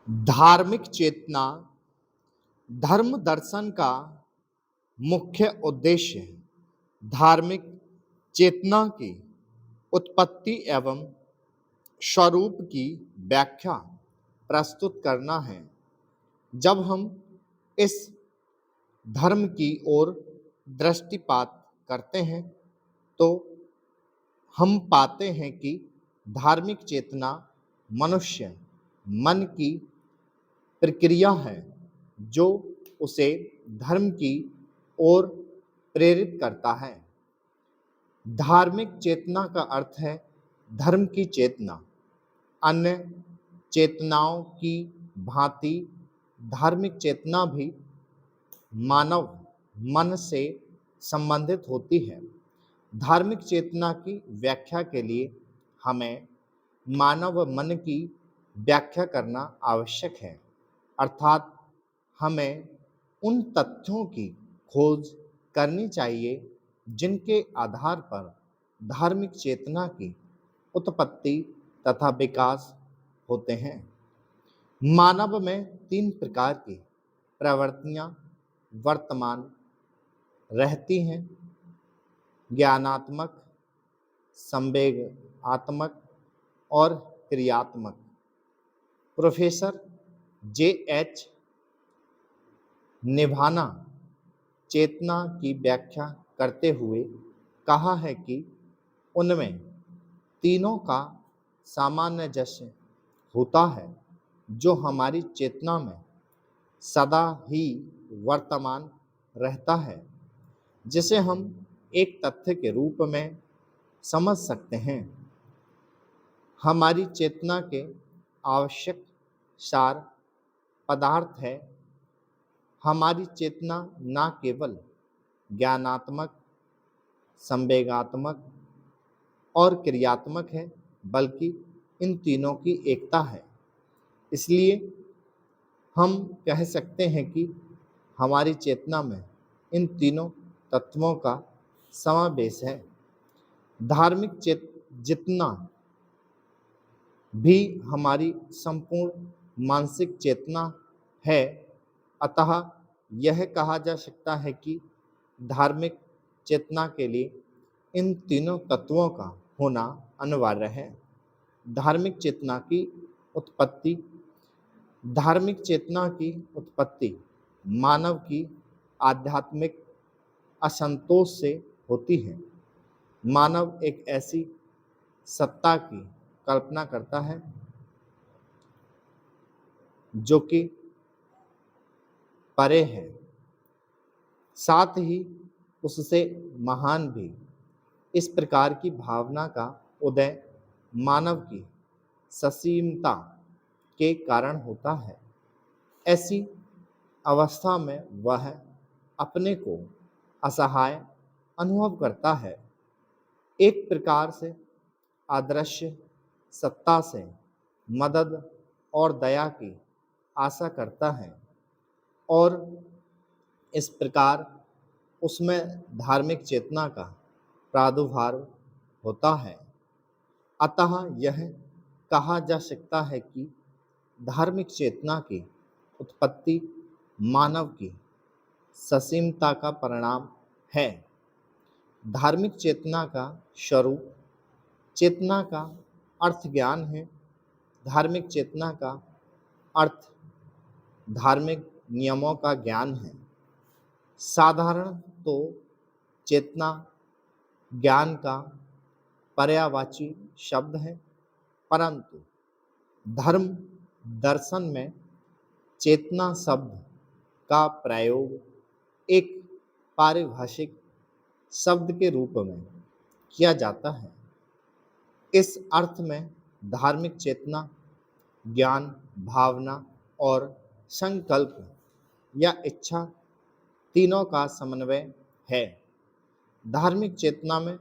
धार्मिक चेतना धर्म दर्शन का मुख्य उद्देश्य है। धार्मिक चेतना की उत्पत्ति एवं स्वरूप की व्याख्या प्रस्तुत करना है। जब हम इस धर्म की ओर दृष्टिपात करते हैं तो हम पाते हैं कि धार्मिक चेतना मनुष्य मन की प्रक्रिया है जो उसे धर्म की ओर प्रेरित करता है। धार्मिक चेतना का अर्थ है धर्म की चेतना। अन्य चेतनाओं की भांति धार्मिक चेतना भी मानव मन से संबंधित होती है। धार्मिक चेतना की व्याख्या के लिए हमें मानव मन की व्याख्या करना आवश्यक है, अर्थात हमें उन तथ्यों की खोज करनी चाहिए जिनके आधार पर धार्मिक चेतना की उत्पत्ति तथा विकास होते हैं। मानव में 3 प्रकार की प्रवृत्तियां वर्तमान रहती हैं: ज्ञानात्मक, संवेगात्मक और क्रियात्मक। Professor J.H. निभाना चेतना की व्याख्या करते हुए कहा है कि उनमें तीनों का सामंजस्य होता है जो हमारी चेतना में सदा ही वर्तमान रहता है, जिसे हम एक तथ्य के रूप में समझ सकते हैं। हमारी चेतना के आवश्यक सार पदार्थ है। हमारी चेतना न केवल ज्ञानात्मक, संवेगात्मक और क्रियात्मक है, बल्कि इन तीनों की एकता है। इसलिए हम कह सकते हैं कि हमारी चेतना में इन तीनों तत्वों का समावेश है। धार्मिक जितना भी हमारी संपूर्ण मानसिक चेतना है, अतः यह कहा जा सकता है कि धार्मिक चेतना के लिए इन तीनों तत्वों का होना अनिवार्य है। धार्मिक चेतना की उत्पत्ति धार्मिक चेतना की उत्पत्ति मानव की आध्यात्मिक असंतोष से होती है। मानव एक ऐसी सत्ता की कल्पना करता है जो कि परे है, साथ ही उससे महान भी। इस प्रकार की भावना का उदय मानव की ससीमता के कारण होता है। ऐसी अवस्था में वह अपने को असहाय अनुभव करता है, एक प्रकार से अदृश्य सत्ता से मदद और दया की आशा करता है और इस प्रकार उसमें धार्मिक चेतना का प्रादुर्भाव होता है। अतः यह कहा जा सकता है कि धार्मिक चेतना की उत्पत्ति मानव की ससीमता का परिणाम है। धार्मिक चेतना का स्वरूप चेतना का अर्थ ज्ञान है। धार्मिक चेतना का अर्थ धार्मिक नियमों का ज्ञान है। साधारण तो चेतना ज्ञान का पर्यायवाची शब्द है, परंतु धर्म दर्शन में चेतना शब्द का प्रयोग एक पारिभाषिक शब्द के रूप में किया जाता है। इस अर्थ में धार्मिक चेतना ज्ञान, भावना और संकल्प या इच्छा तीनों का समन्वय है। धार्मिक चेतना में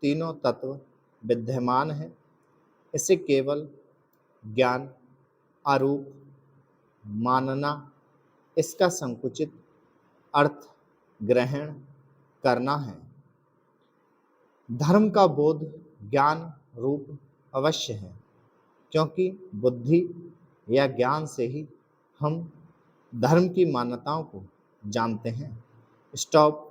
तीनों तत्व विद्यमान हैं। इसे केवल ज्ञान आरूप मानना, इसका संकुचित अर्थ ग्रहण करना है। धर्म का बोध ज्ञान रूप अवश्य है, क्योंकि बुद्धि या ज्ञान से ही हम धर्म की मान्यताओं को जानते हैं। स्टॉप